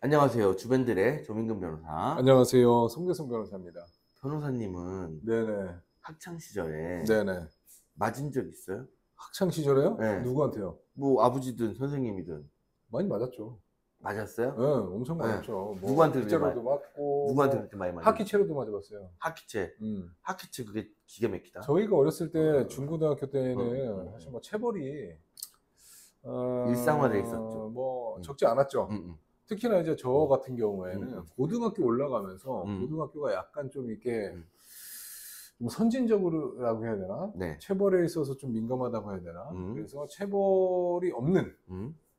안녕하세요. 주변들의 조민근 변호사. 안녕하세요. 송대선 변호사입니다. 변호사님은 네네. 학창 시절에 네네. 맞은 적 있어요? 학창 시절에요? 네. 누구한테요? 뭐 아버지든 선생님이든 많이 맞았죠. 맞았어요? 네, 엄청 네. 맞았죠. 뭐 누구한테 그렇게 빗자루도 맞고, 누구한테 뭐 그렇게 많이 맞았어요? 학기체로도 맞아봤어요. 학기체. 음. 학기체 그게 기가 막히다. 저희가 어렸을 때 중고등학교 때는 사실 뭐 체벌이 일상화돼 있었죠. 뭐 적지 않았죠. 특히나 이제 저 같은 경우에는 고등학교 올라가면서 고등학교가 약간 좀 이렇게 좀 선진적으로라고 해야 되나? 네. 체벌에 있어서 좀 민감하다고 해야 되나? 그래서 체벌이 없는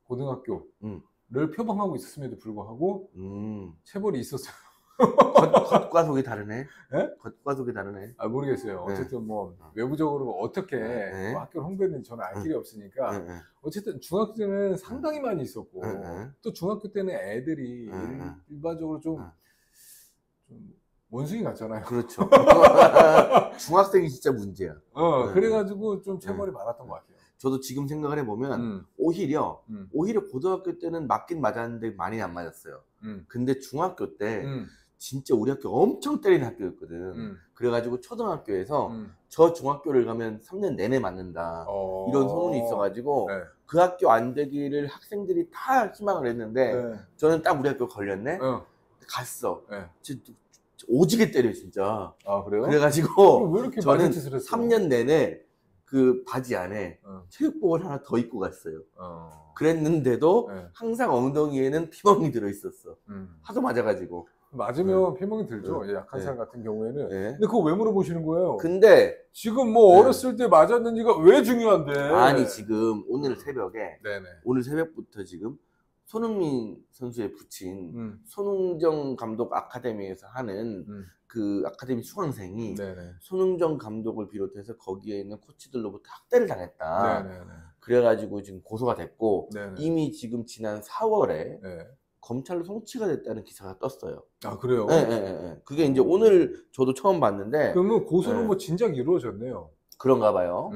고등학교를 표방하고 있었음에도 불구하고 체벌이 있었어요. 겉과 속이 다르네. 예? 겉과 속이 다르네. 아, 모르겠어요. 네. 어쨌든 뭐 외부적으로 어떻게 네. 뭐 학교를 홍보했는지 저는 알 길이 없으니까 네. 어쨌든 중학교 때는 상당히 많이 있었고 네. 또 중학교 때는 애들이 일반적으로 좀 원숭이 같잖아요. 그렇죠. 중학생이 진짜 문제야. 그래가지고 좀 체벌이 많았던 것 같아요. 저도 지금 생각을 해보면 오히려 고등학교 때는 맞긴 맞았는데 많이 안 맞았어요. 근데 중학교 때 진짜 우리 학교 엄청 때리는 학교였거든. 그래가지고 초등학교에서 저 중학교를 가면 3년 내내 맞는다 이런 소문이 있어가지고 네. 그 학교 안 되기를 학생들이 다 희망을 했는데 네. 저는 딱 우리 학교 걸렸네. 갔어. 진짜 오지게 때려 진짜. 아, 그래요? 그래가지고 왜 이렇게 저는 많은 짓을 했어요? 3년 내내 그 바지 안에 체육복을 하나 더 입고 갔어요. 그랬는데도 네. 항상 엉덩이에는 피멍이 들어있었어. 하도 맞아가지고. 맞으면 피멍이 들죠. 약한 사람 같은 경우에는. 근데 그거 왜 물어보시는 거예요? 근데 지금 뭐 어렸을 때 맞았는지가 왜 중요한데? 아니 지금 오늘 새벽에 네네. 오늘 새벽부터 지금 손흥민 선수의 부친 손흥정 감독 아카데미에서 하는 그 아카데미 수강생이 네네. 손흥정 감독을 비롯해서 거기에 있는 코치들로부터 학대를 당했다. 네네네. 그래가지고 지금 고소가 됐고 네네. 이미 지금 지난 4월에 네. 검찰로 송치가 됐다는 기사가 떴어요. 아, 그래요? 네. 그게 이제 오늘 저도 처음 봤는데 그러면 고소는 뭐 진작 이루어졌네요. 그런가 봐요.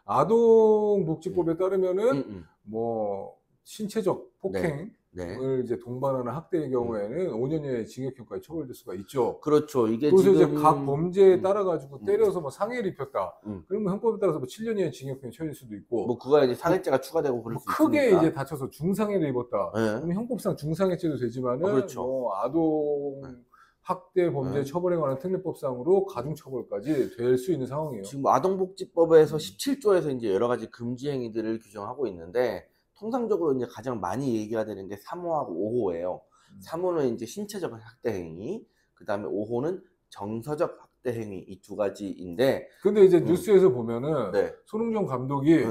아동복지법에 따르면은 뭐 신체적 폭행을 이제 동반하는 학대의 경우에는 5년 이하의 징역형까지 처벌될 수가 있죠. 그렇죠. 이게 그래서 지금 이제 각 범죄에 따라 가지고 때려서 뭐 상해를 입혔다. 그러면 형법에 따라서 뭐 7년 이하의 징역형이 처해질 수도 있고. 뭐 그거야 이제 상해죄가 추가되고 그럴 뭐 수 있으니까. 크게 이제 다쳐서 중상해를 입었다. 그럼 형법상 중상해죄도 되지만은 그렇죠. 뭐 아동 학대 범죄 처벌에 관한 특례법상으로 가중처벌까지 될 수 있는 상황이에요. 지금 아동복지법에서 17조에서 이제 여러 가지 금지 행위들을 규정하고 있는데 통상적으로 이제 가장 많이 얘기가 되는 게 3호하고 5호예요. 3호는 이제 신체적 학대 행위, 그 다음에 5호는 정서적 학대 행위 이 두 가지인데. 근데 이제 뉴스에서 보면은 손흥정 감독이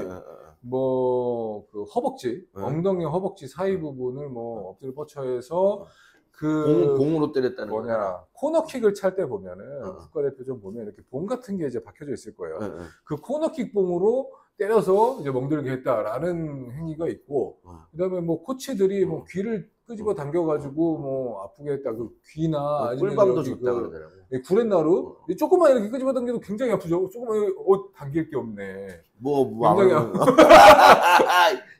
뭐 그 허벅지, 엉덩이 허벅지 사이 부분을 뭐 엎드려 뻗쳐해서 그 봉으로 때렸다는 뭐냐 코너킥을 찰 때 보면은 국가대표전 보면 이렇게 봉 같은 게 이제 박혀져 있을 거예요. 그 코너킥 봉으로 때려서 이제 멍들게 했다라는 행위가 있고, 그다음에 뭐 코치들이 뭐 귀를 끄집어 당겨가지고 뭐 아프게 했다. 그 귀나 아니면 꿀밤도 줬다 그러더라고. 구렛나루 조금만 이렇게 끄집어 당겨도 굉장히 아프죠. 조금만 당길 게 없네.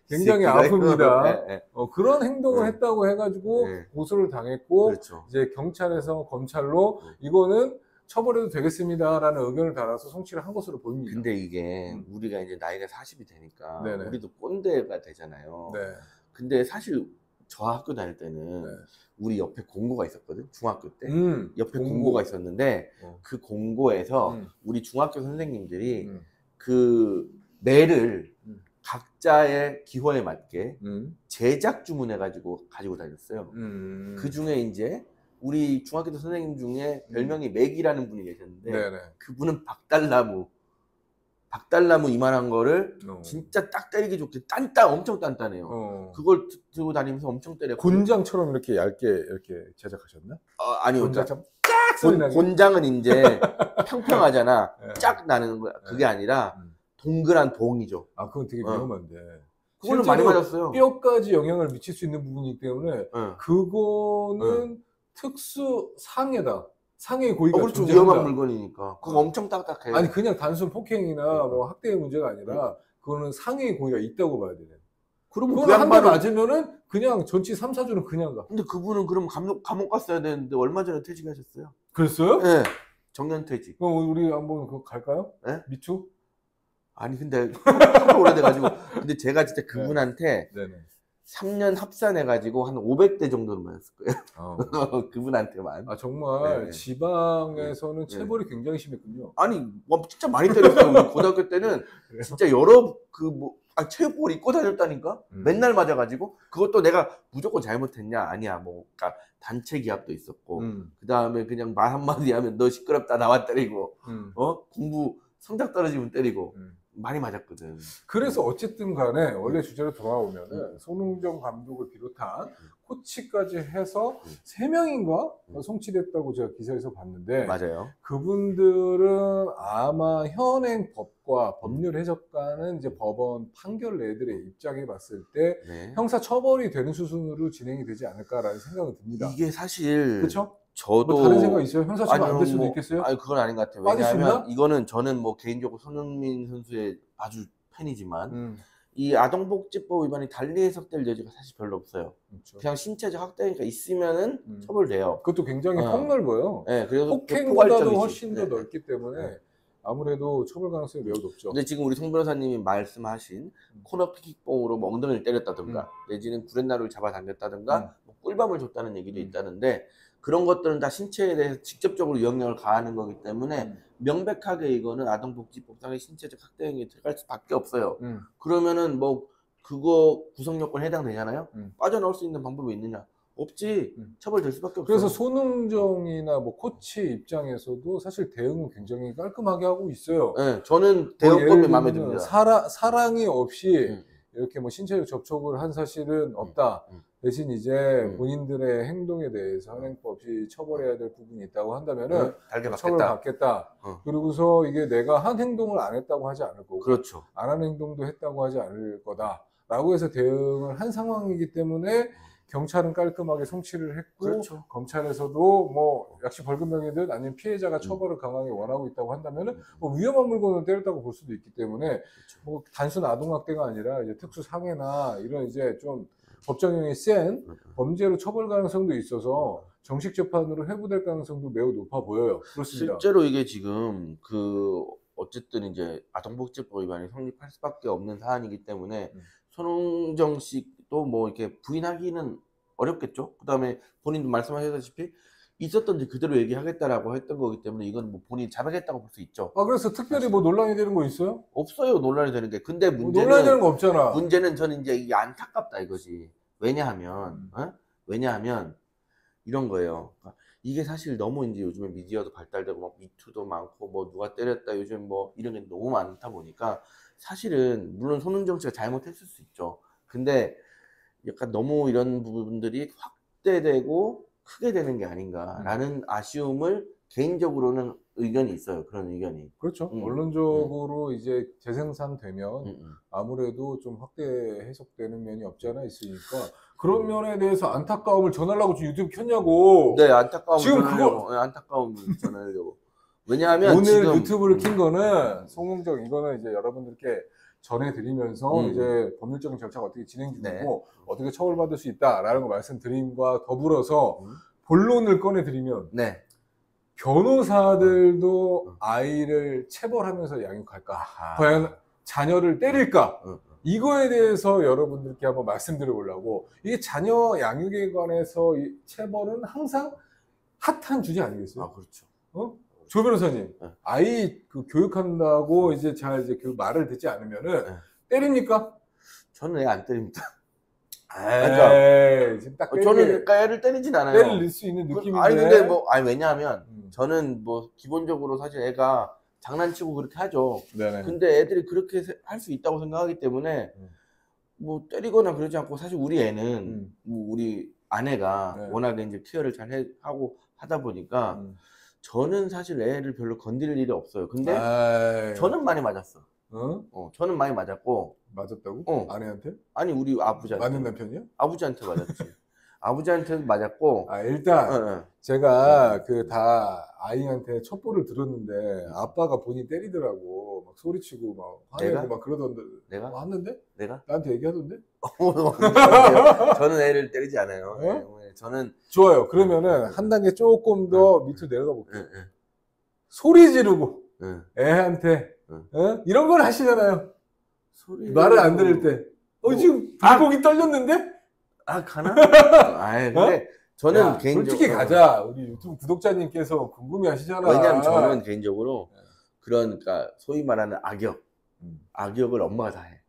굉장히 아픕니다. 그런 행동을 했다고 해가지고 고소를 당했고, 그렇죠. 이제 경찰에서 검찰로 이거는 처벌해도 되겠습니다라는 의견을 달아서 송치를 한 것으로 보입니다. 근데 이게 우리가 이제 나이가 40이 되니까 네네. 우리도 꼰대가 되잖아요. 네. 근데 사실 저 학교 다닐 때는 우리 옆에 공고가 있었거든. 중학교 때 옆에 공고가 있었는데 그 공고에서 우리 중학교 선생님들이 그 매를 각자의 기호에 맞게 제작 주문해가지고 가지고 다녔어요. 그 중에 이제 우리 중학교 때 선생님 중에 별명이 맥이라는 분이 계셨는데 그분은 박달나무 이만한 거를 진짜 딱 때리기 좋게 엄청 단단해요. 그걸 들고 다니면서 엄청 때렸고. 곤장처럼 이렇게 얇게 이렇게 제작하셨나? 아니요. 곤장처럼 쫙 소리 나게. 곤장은 이제 평평하잖아. 쫙 나는 거야. 그게 아니라 동그란 봉이죠. 아, 그건 되게 위험한데. 그걸로 많이 맞았어요. 뼈까지 영향을 미칠 수 있는 부분이기 때문에 그거는 특수 상해다. 상해의 고의가 그렇죠. 존재한다. 위험한 물건이니까. 그거 엄청 딱딱해. 아니 그냥 단순 폭행이나 뭐 학대의 문제가 아니라 그거는 상해의 고의가 있다고 봐야 되네. 그러면 그건 한 대 맞으면은 그냥 전치 3, 4주는 그냥 가. 근데 그분은 그럼 감옥 갔어야 되는데 얼마 전에 퇴직하셨어요. 그랬어요? 네. 정년퇴직. 그럼 우리 한번 그거 갈까요? 네? 미투? 아니 근데 하도 오래돼가지고 근데 제가 진짜 그분한테 네네. 3년 합산해가지고 한 500대 정도는 맞았을 거예요. 그분한테만. 아 정말 네. 지방에서는 체벌이 굉장히 심했군요. 아니 진짜 많이 때렸어요. 우리 고등학교 때는 진짜 여러 체육복을 입고 다녔다니까. 맨날 맞아가지고 그것도 내가 무조건 잘못했냐 아니야. 뭐 그러니까 단체 기합도 있었고 그 다음에 그냥 말 한마디 하면 너 시끄럽다 나와 때리고 공부 성적 떨어지면 때리고 많이 맞았거든. 그래서 어쨌든 간에 원래 주제로 돌아오면은 손흥정 감독을 비롯한 코치까지 해서 3명인가 송치됐다고 제가 기사에서 봤는데 맞아요. 그분들은 아마 현행 법과 법률 해석과는 이제 법원 판결 내들의 입장에 봤을 때 네. 형사 처벌이 되는 수순으로 진행이 되지 않을까라는 생각은 듭니다. 이게 사실 그렇죠? 저도 뭐 다른 생각 있어요? 형사 처벌 안 될 수도 있겠어요? 아니 그건 아닌 것 같아요. 왜냐하면 이거는 저는 뭐 개인적으로 손흥민 선수의 아주 팬이지만 이 아동복지법 위반이 달리 해석될 여지가 사실 별로 없어요. 그렇죠. 그냥 신체적 학대니까 있으면은 처벌돼요. 그것도 굉장히 폭넓어요. 네, 그래서 폭행보다도 훨씬 더 넓기 때문에 아무래도 처벌 가능성이 매우 높죠. 근데 지금 우리 송 변호사님이 말씀하신 코너킥봉으로 뭐 엉덩이를 때렸다든가 내지는 구렛나루를 잡아당겼다든가 뭐 꿀밤을 줬다는 얘기도 있다는데 그런 것들은 다 신체에 대해서 직접적으로 영향을 가하는 거기 때문에 명백하게 이거는 아동복지법상의 신체적 학대 행위에 들어갈 수밖에 없어요. 그러면은 뭐 그거 구성요건에 해당되잖아요. 빠져나올 수 있는 방법이 있느냐? 없지. 처벌될 수밖에 없어요. 그래서 손흥정이나 뭐 코치 입장에서도 사실 대응은 굉장히 깔끔하게 하고 있어요. 네, 저는 대응법이 마음에 듭니다. 사랑이 없이 이렇게 뭐 신체적 접촉을 한 사실은 없다. 대신 이제 본인들의 행동에 대해서 현행법 없이 처벌해야 될 부분이 있다고 한다면은 처벌을 받겠다. 그리고서 이게 내가 한 행동을 안 했다고 하지 않을 거고, 그렇죠. 안 한 행동도 했다고 하지 않을 거다라고 해서 대응을 한 상황이기 때문에 경찰은 깔끔하게 송치를 했고, 그렇죠. 검찰에서도 뭐 약식 벌금형이든 아니면 피해자가 처벌을 강하게 원하고 있다고 한다면은 뭐 위험한 물건을 때렸다고 볼 수도 있기 때문에 그렇죠. 뭐 단순 아동학대가 아니라 이제 특수 상해나 이런 이제 좀 법정형이 센 범죄로 처벌 가능성도 있어서 정식 재판으로 회부될 가능성도 매우 높아 보여요. 그렇습니다. 실제로 이게 지금 어쨌든 이제 아동복지법 위반이 성립할 수밖에 없는 사안이기 때문에 손흥정 씨도 뭐 이렇게 부인하기는 어렵겠죠. 그다음에 본인도 말씀하셨다시피 있었던지 그대로 얘기하겠다라고 했던 거기 때문에 이건 뭐 본인이 잘하겠다고 볼 수 있죠. 아 그래서 특별히 뭐 논란이 되는 거 있어요? 없어요. 논란이 되는 게. 근데 문제는 논란이 되는 거 없잖아. 문제는 저는 이제 이게 안타깝다 이거지. 왜냐하면 왜냐하면 이런 거예요. 이게 사실 너무 이제 요즘에 미디어도 발달되고 막 미투도 많고 뭐 누가 때렸다 요즘 뭐 이런 게 너무 많다 보니까 사실은 물론 손흥정 씨가 잘못했을 수 있죠. 근데 약간 너무 이런 부분들이 확대되고 크게 되는 게 아닌가라는 아쉬움을 개인적으로는 의견이 있어요. 그런 의견이. 그렇죠. 언론적으로 이제 재생산되면 아무래도 좀 확대 해석되는 면이 없지 않아 있으니까 그런 면에 대해서 안타까움을 전하려고 지금 유튜브 켰냐고. 네, 안타까움을 지금 전하려고. 네, 안타까움을 전하려고. 왜냐하면 오늘 지금 유튜브를 킨 거는 송흥정 이거는 이제 여러분들께 전해드리면서 이제 법률적인 절차가 어떻게 진행 중이고 어떻게 처벌받을 수 있다라는 거 말씀드림과 더불어서 본론을 꺼내드리면 변호사들도 아이를 체벌하면서 양육할까? 과연 자녀를 때릴까? 이거에 대해서 여러분들께 한번 말씀드려 보려고. 이게 자녀 양육에 관해서 이 체벌은 항상 핫한 주제 아니겠어요? 아, 그렇죠. 조 변호사님, 아이 교육한다고 이제 잘 이제 그 말을 듣지 않으면은 때립니까? 저는 애 안 때립니다. 지금 딱 저는 애를 때리진 않아요. 때릴 수 있는 느낌인데. 아니 근데 왜냐하면 저는 뭐 기본적으로 사실 애가 장난치고 그렇게 하죠. 네네. 근데 애들이 그렇게 할 수 있다고 생각하기 때문에 뭐 때리거나 그러지 않고 사실 우리 애는 뭐 우리 아내가 워낙에 이제 케어를 잘 하고 하다 보니까 저는 사실 애를 별로 건드릴 일이 없어요. 근데 저는 많이 맞았어. 저는 많이 맞았고. 맞았다고? 아내한테? 아니 우리 아버지한테. 맞는 남편이요? 아버지한테 맞았지. 아버지한테도 맞았고. 일단 제가 그 다 아이한테 첩보를 들었는데 아빠가 본인 때리더라고. 막 소리치고 막 화내고 막 그러던데. 내가? 왔는데? 내가? 나한테 얘기하던데? 저는 애를 때리지 않아요. 저는 좋아요. 그러면은 한 단계 조금 더 밑으로 내려가 볼게요. 소리 지르고 애한테 이런 걸 하시잖아요. 말을 안 들을 때. 지금 발목이 떨렸는데? 가나? 근데 저는 개인적으로 솔직히 가자. 우리 유튜브 구독자님께서 궁금해 하시잖아. 왜냐면 저는 개인적으로 그러니까 소위 말하는 악역을 엄마가 다 해.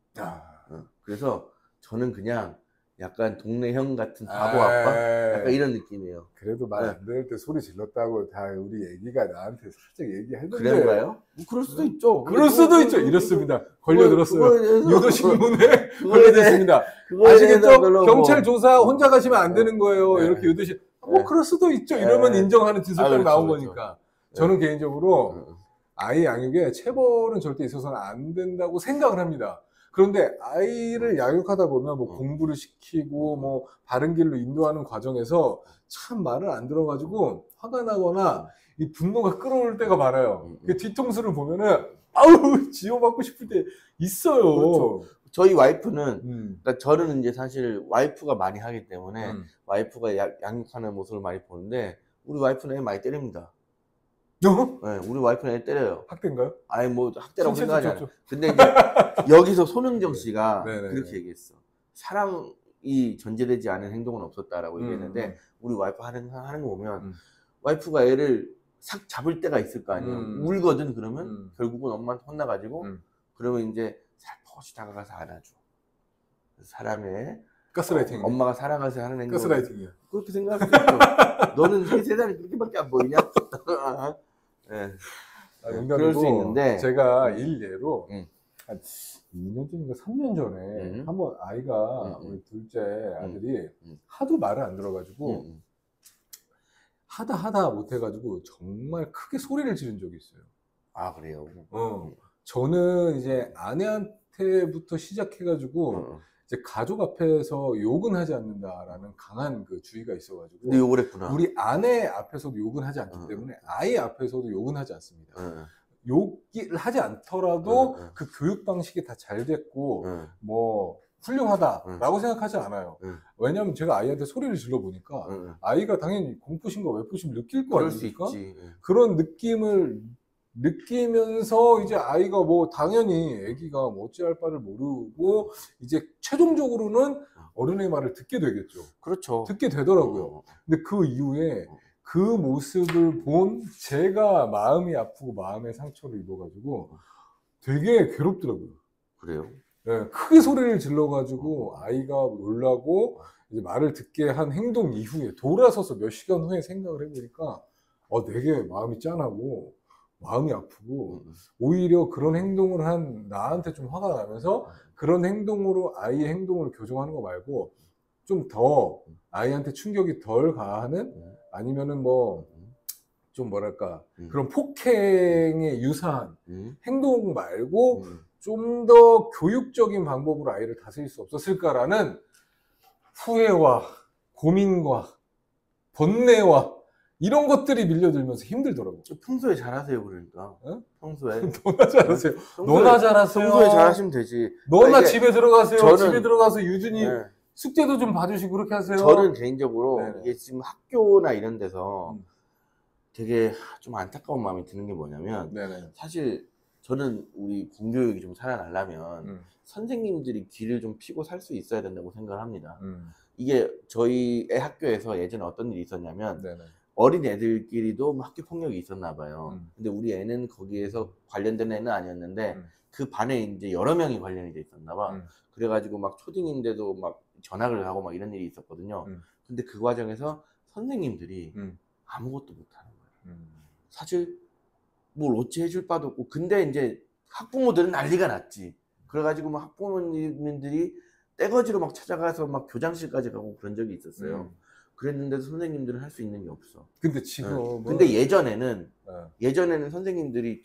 그래서 저는 그냥 약간 동네 형 같은 바보 아빠? 약간 이런 느낌이에요. 그래도 말 안 들을 때 소리 질렀다고 다 우리 애기가 나한테 살짝 얘기했는데. 그런가요? 그럴 수도 있죠. 그럴 수도 있죠. 이렇습니다. 걸려들었어요. 유도신문에 걸려들었습니다. 아시겠죠? 경찰 조사 혼자 가시면 안 되는 거예요. 이렇게 유도신. 그럴 수도 있죠. 이러면 인정하는 진술까지 나온 거니까. 저는 개인적으로 아이 양육에 체벌은 절대 있어서는 안 된다고 생각을 합니다. 그런데 아이를 양육하다 보면 뭐 공부를 시키고 뭐 바른 길로 인도하는 과정에서 참 말을 안 들어가지고 화가 나거나 이 분노가 끌어올 때가 많아요. 그 뒤통수를 보면은 아우 지워받고 싶을 때 있어요. 그렇죠. 저희 와이프는 그러니까 저는 이제 사실 와이프가 많이 하기 때문에 와이프가 양육하는 모습을 많이 보는데 우리 와이프는 애 많이 때립니다. 네, 우리 와이프는 애 때려요. 학대인가요? 뭐 학대라고 생각하지 않아요. 근데 이제 여기서 손흥정 씨가 그렇게 얘기했어. 사랑이 전제되지 않은 행동은 없었다라고 얘기했는데 우리 와이프 하는 거 보면 와이프가 애를 싹 잡을 때가 있을 거 아니에요. 울거든. 그러면 결국은 엄마한테 혼나가지고 그러면 이제 살포시 다가가서 안아줘. 사람의 가스라이팅. 엄마가 사랑해서 하는 행동. 가스라이팅이야. 그렇게 생각할 수 있죠. 너는 세상에 그렇게밖에 안 보이냐? 그럴 수 있는데 제가 일례로 한 2년 전인가 3년 전에 한번 아이가 우리 둘째 아들이 하도 말을 안 들어가지고 하다 못해가지고 정말 크게 소리를 지른 적이 있어요. 그래요? 저는 이제 아내한테부터 시작해가지고 이제 가족 앞에서 욕은 하지 않는다라는 강한 그 주의가 있어가지고. 근데 욕을 했구나. 우리 아내 앞에서도 욕은 하지 않기 때문에 아이 앞에서도 욕은 하지 않습니다. 욕을 하지 않더라도 그 교육 방식이 다 잘 됐고 뭐 훌륭하다라고 생각하지 않아요. 왜냐하면 제가 아이한테 소리를 질러 보니까 아이가 당연히 공포심과 외포심을 느낄 거 아닙니까? 그런 느낌을 느끼면서 이제 아이가 뭐 당연히 아기가 뭐 어찌할 바를 모르고 이제 최종적으로는 어른의 말을 듣게 되겠죠. 그렇죠. 듣게 되더라고요. 근데 그 이후에 그 모습을 본 제가 마음이 아프고 마음의 상처를 입어가지고 되게 괴롭더라고요. 그래요? 네, 크게 소리를 질러가지고 아이가 놀라고 이제 말을 듣게 한 행동 이후에 돌아서서 몇 시간 후에 생각을 해보니까 되게 마음이 짠하고 마음이 아프고 오히려 그런 행동을 한 나한테 좀 화가 나면서 그런 행동으로 아이의 행동을 교정하는 거 말고 좀 더 아이한테 충격이 덜 가하는 아니면은 뭐 좀 뭐랄까 그런 폭행에 유사한 행동 말고 좀 더 교육적인 방법으로 아이를 다스릴 수 없었을까라는 후회와 고민과 번뇌와 이런 것들이 밀려들면서 힘들더라고. 평소에 잘하세요, 그러니까. 평소에. 너나 잘하세요. 너나 잘하세요. 평소에 잘하시면 되지. 너나 집에 들어가세요. 집에 들어가서 유준이 숙제도 좀 봐주시고 그렇게 하세요. 저는 개인적으로 이게 지금 학교나 이런 데서 되게 좀 안타까운 마음이 드는 게 뭐냐면 사실 저는 우리 공교육이 좀 살아나려면 선생님들이 귀를 좀 피고 살 수 있어야 된다고 생각을 합니다. 이게 저희 애 학교에서 예전에 어떤 일이 있었냐면 어린 애들끼리도 학교 폭력이 있었나 봐요. 근데 우리 애는 거기에서 관련된 애는 아니었는데 그 반에 이제 여러 명이 관련이 돼 있었나 봐. 그래가지고 막 초딩인데도 막 전학을 가고 막 이런 일이 있었거든요. 근데 그 과정에서 선생님들이 아무것도 못하는 거예요. 사실 뭘 어찌 해줄 바도 없고. 근데 이제 학부모들은 난리가 났지. 그래가지고 막 학부모님들이 떼거지로 막 찾아가서 막 교장실까지 가고 그런 적이 있었어요. 그랬는데도 선생님들은 할 수 있는 게 없어. 근데 지금 근데 예전에는 선생님들이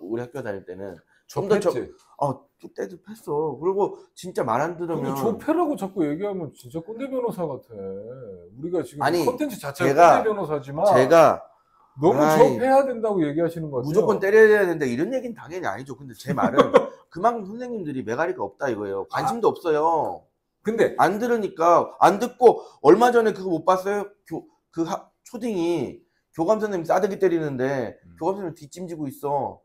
우리 학교 다닐 때는 좁혔지. 때도 팼어. 그리고 진짜 말 안 들으면 좁혀라고 자꾸 얘기하면 진짜 꼰대 변호사 같아. 우리가 지금 콘텐츠 자체가 꼰대 변호사지만 너무 좁혀야 된다고 얘기하시는 거 같아요. 무조건 때려야 된다 이런 얘기는 당연히 아니죠. 근데 제 말은 그만큼 선생님들이 매가리가 없다 이거예요. 관심도 없어요. 근데 안 들으니까 안 듣고 얼마 전에 그거 못 봤어요? 초딩이 교감 선생님 싸대기 때리는데 교감 선생님 뒷짐지고 있어.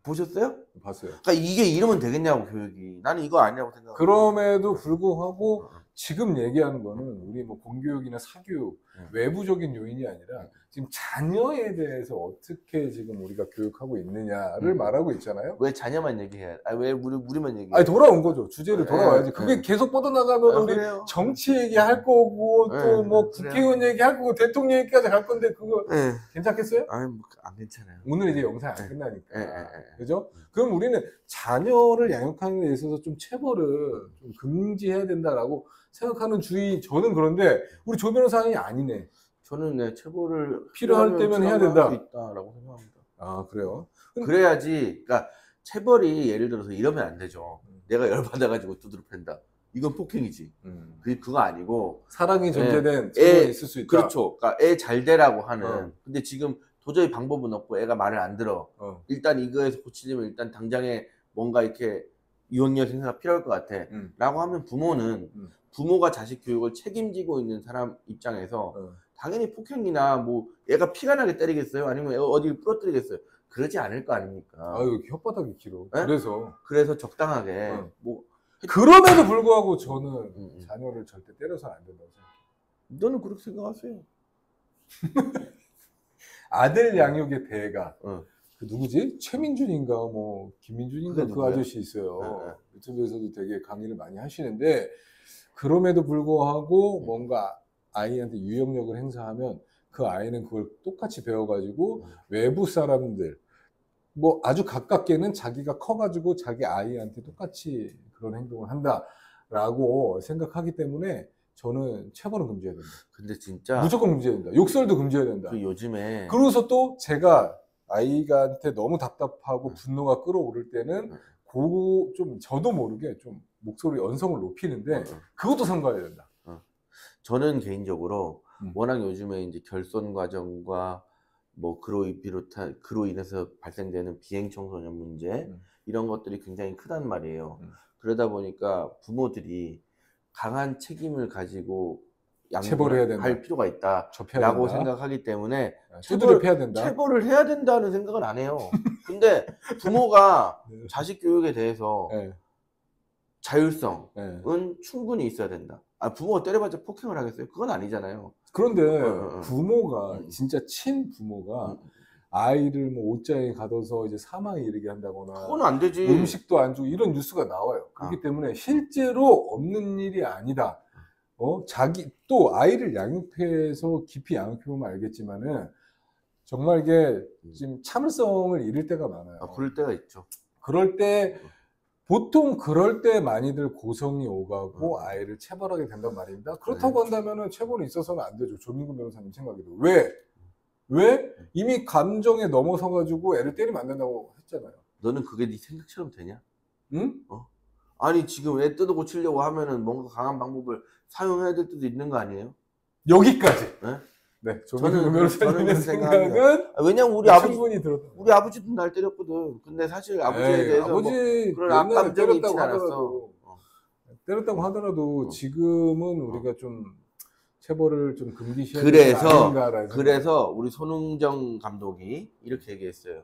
보셨어요? 봤어요. 그러니까 이게 이러면 되겠냐고 교육이. 나는 이거 아니라고 생각해요. 그럼에도 불구하고 지금 얘기하는 거는 우리 뭐 공교육이나 사교육 외부적인 요인이 아니라 지금 자녀에 대해서 어떻게 지금 우리가 교육하고 있느냐를 말하고 있잖아요. 왜 자녀만 얘기해야? 왜 우리만 얘기해? 아니 돌아온 거죠. 주제를 돌아와야지. 그게 계속 뻗어나가면 우리 그래요? 정치 얘기할 거고 또 뭐 국회의원 얘기할 거고 대통령 얘기까지 갈 건데 그거 괜찮겠어요? 아니 뭐 안 괜찮아요. 오늘 이제 영상 안 끝나니까. 그죠? 그럼 우리는 자녀를 양육하는 데 있어서 좀 체벌을 좀 금지해야 된다라고 생각하는 주의, 저는 그런데 우리 조 변호사님이 아니네. 저는 체벌을 필요할 때면 해야 된다. 있다라고 생각합니다. 아 그래요? 그래야지. 그러니까 체벌이 예를 들어서 이러면 안 되죠. 내가 열받아가지고 두드려 팬다. 이건 폭행이지. 그거 아니고 사랑이 전제된 체벌이 있을 수 있다. 그렇죠. 그러니까 애 잘 되라고 하는. 근데 지금 도저히 방법은 없고 애가 말을 안 들어. 일단 이거에서 고치려면 일단 당장에 뭔가 이렇게 유언력 행사가 필요할 것 같아. 라고 하면 부모는 부모가 자식 교육을 책임지고 있는 사람 입장에서 당연히 폭행이나 뭐 애가 피가 나게 때리겠어요? 아니면 애가 어디 부러뜨리겠어요? 그러지 않을 거 아닙니까? 아유 혓바닥이 길어. 네? 그래서 적당하게 뭐 그럼에도 불구하고 저는 자녀를 절대 때려서는 안 된다고 생각해요. 너는 그렇게 생각하세요? 아들 양육의 대가 그 누구지? 최민준인가 뭐 김민준인가 그 아저씨 있어요. 유튜브에서도 되게 강의를 많이 하시는데 그럼에도 불구하고 뭔가 아이한테 유형력을 행사하면 그 아이는 그걸 똑같이 배워가지고 외부 사람들 뭐 아주 가깝게는 자기가 커가지고 자기 아이한테 똑같이 그런 행동을 한다라고 생각하기 때문에 저는 체벌은 금지해야 된다. 근데 진짜 무조건 금지해야 된다. 욕설도 금지해야 된다. 요즘에 그러고서 또 제가 아이한테 너무 답답하고 분노가 끌어오를 때는 좀 저도 모르게 좀 목소리 언성을 높이는데 그것도 삼가해야 된다. 저는 개인적으로 워낙 요즘에 이제 결손 과정과 뭐 그로 인해서 발생되는 비행 청소년 문제 이런 것들이 굉장히 크단 말이에요. 그러다 보니까 부모들이 강한 책임을 가지고 체벌해야 된다. 할 필요가 있다라고 생각하기 때문에 두드려 패야 된다. 체벌을 해야 된다는 생각은 안 해요. 근데 부모가 자식 교육에 대해서 자율성은 충분히 있어야 된다. 부모가 때려봤자 폭행을 하겠어요? 그건 아니잖아요. 그런데 부모가 진짜 친부모가 아이를 뭐 옷장에 가둬서 이제 사망에 이르게 한다거나 그건 안 되지. 음식도 안 주고 이런 뉴스가 나와요. 그렇기 때문에 실제로 없는 일이 아니다. 자기 또 아이를 양육해서 깊이 양육해보면 알겠지만은 정말 이게 지금 참을성을 잃을 때가 많아요. 그럴 때가 있죠. 그럴 때 보통 그럴 때 많이들 고성이 오가고 아이를 체벌하게 된단 말입니다. 그렇다고 한다면은 체벌이 있어서는 안 되죠. 조민근 변호사님 생각에도. 왜? 이미 감정에 넘어서가지고 애를 때리면 안 된다고 했잖아요. 너는 그게 네 생각처럼 되냐? 응? 아니 지금 애 뜯어 고치려고 하면은 뭔가 강한 방법을 사용해야 될 때도 있는 거 아니에요? 여기까지. 네, 조민근 변호사님의 생각은 왜냐면 우리 아버지도 날 때렸거든. 근데 사실 아버지에 대해서 아버지 그런 악감정이 있진 않았어. 때렸다고 하더라도 지금은 우리가 좀 체벌을 좀 금기시해야 그래서 우리 손흥정 감독이 이렇게 얘기했어요.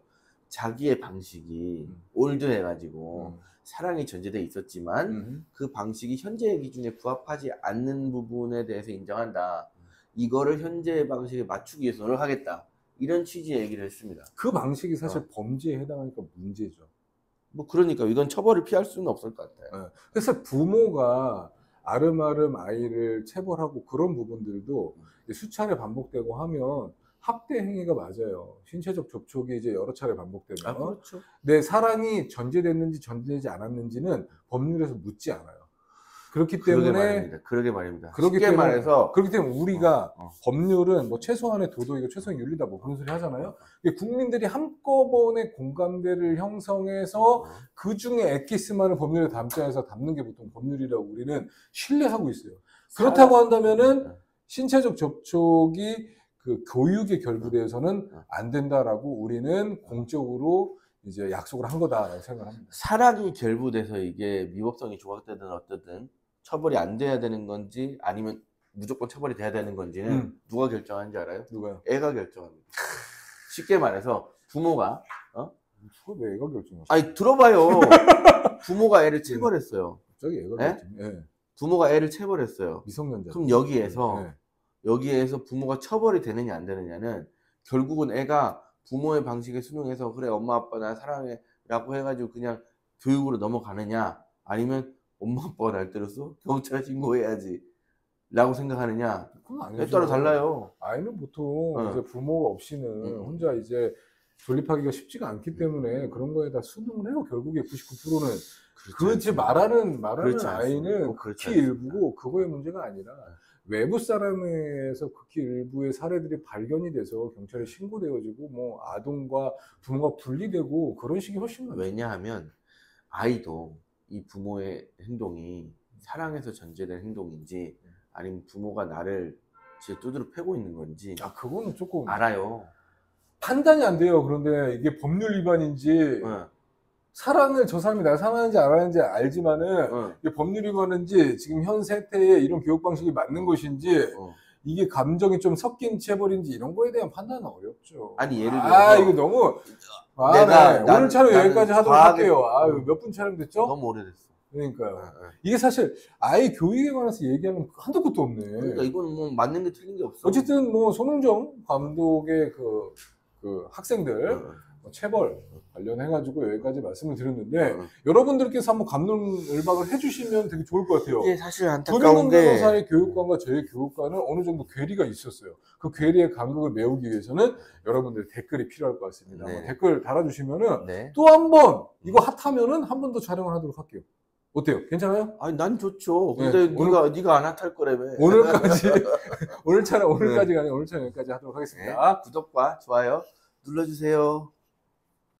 자기의 방식이 올드해가지고 사랑이 전제돼 있었지만 그 방식이 현재의 기준에 부합하지 않는 부분에 대해서 인정한다. 이거를 현재의 방식에 맞추기 위해서 노력하겠다. 이런 취지의 얘기를 했습니다. 그 방식이 사실 범죄에 해당하니까 문제죠. 뭐 그러니까 이건 처벌을 피할 수는 없을 것 같아요. 그래서 부모가 아름아름 아이를 체벌하고 그런 부분들도 수차례 반복되고 하면 학대 행위가 맞아요. 신체적 접촉이 이제 여러 차례 반복되면. 그렇죠. 내 사랑이 전제됐는지 전제되지 않았는지는 법률에서 묻지 않아요. 그렇기 때문에 그러게 말입니다. 그렇기 쉽게 때문에, 말해서 그렇기 때문에 우리가 법률은 뭐 최소한의 도덕이고 최소한의 윤리다 뭐 그런 소리 하잖아요. 국민들이 한꺼번에 공감대를 형성해서 그 중에 엑기스만을 법률에 담자 해서 담는 게 보통 법률이라고 우리는 신뢰하고 있어요. 그렇다고 한다면은 신체적 접촉이 그 교육에 결부되어서는 안 된다라고 우리는 공적으로 이제 약속을 한 거다라고 생각합니다. 사랑이 결부돼서 이게 위법성이 조각되든 어쨌든 처벌이 안 돼야 되는 건지 아니면 무조건 처벌이 돼야 되는 건지는 누가 결정하는지 알아요? 누가요? 애가 결정합니다. 쉽게 말해서 부모가 그걸 왜 애가 결정하죠? 아니 들어봐요. 부모가 애를 체벌했어요. 갑자기 애가 네? 예. 부모가 애를 체벌했어요. 미성년자. 그럼 여기에서 부모가 처벌이 되느냐 안 되느냐는 결국은 애가 부모의 방식에 순응해서 그래 엄마 아빠 나 사랑해 라고 해가지고 그냥 교육으로 넘어가느냐 아니면 엄마 아빠가 날 때렸어? 경찰에 신고해야지 라고 생각하느냐 에 따라 달라요. 아이는 보통 이제 부모가 없이는 혼자 이제 존립하기가 쉽지가 않기 때문에 그런 거에다 순응을 해요. 결국에 99%는 그렇지 말하는 아이는 극히 일부고 그거의 문제가 아니라 외부 사람에서 극히 일부의 사례들이 발견이 돼서 경찰에 신고되어지고 뭐 아동과 부모가 분리되고 그런 식이 훨씬 많아요. 왜냐하면 아이도 이 부모의 행동이 사랑에서 전제된 행동인지 아니면 부모가 나를 제 두드러 패고 있는 건지 그거는 조금 알아요. 판단이 안 돼요. 그런데 이게 법률 위반인지 사랑을 저 사람이 날 사랑하는지 안 하는지 알지만은 이게 법률 위반인지 지금 현 세태에 이런 교육 방식이 맞는 것인지 이게 감정이 좀 섞인 체벌인지 이런 거에 대한 판단은 어렵죠. 아니 예를 들어서 이거 너무 오늘 촬영 여기까지 하도록 할게요. 몇 분 촬영 됐죠? 너무 오래됐어. 그러니까요. 이게 사실 아이 교육에 관해서 얘기하면 한도 끝도 없네. 그러니까 이건 뭐 맞는 게 틀린 게 없어. 어쨌든 뭐 손흥정 감독의 그 학생들 체벌 관련해가지고 여기까지 말씀을 드렸는데 여러분들께서 한번 감론을박을 해주시면 되게 좋을 것 같아요. 이게 사실 안타까운 조민근 게 변호사의 교육관과 저의 교육관은 어느 정도 괴리가 있었어요. 그 괴리의 간극을 메우기 위해서는 여러분들의 댓글이 필요할 것 같습니다. 댓글 달아주시면은 또 한 번 이거 핫하면은 한 번 더 촬영을 하도록 할게요. 어때요? 괜찮아요? 아니 난 좋죠. 근데 네가 안 핫할 거라며. 오늘까지 오늘 촬영 여기까지 하도록 하겠습니다. 구독과 좋아요 눌러주세요.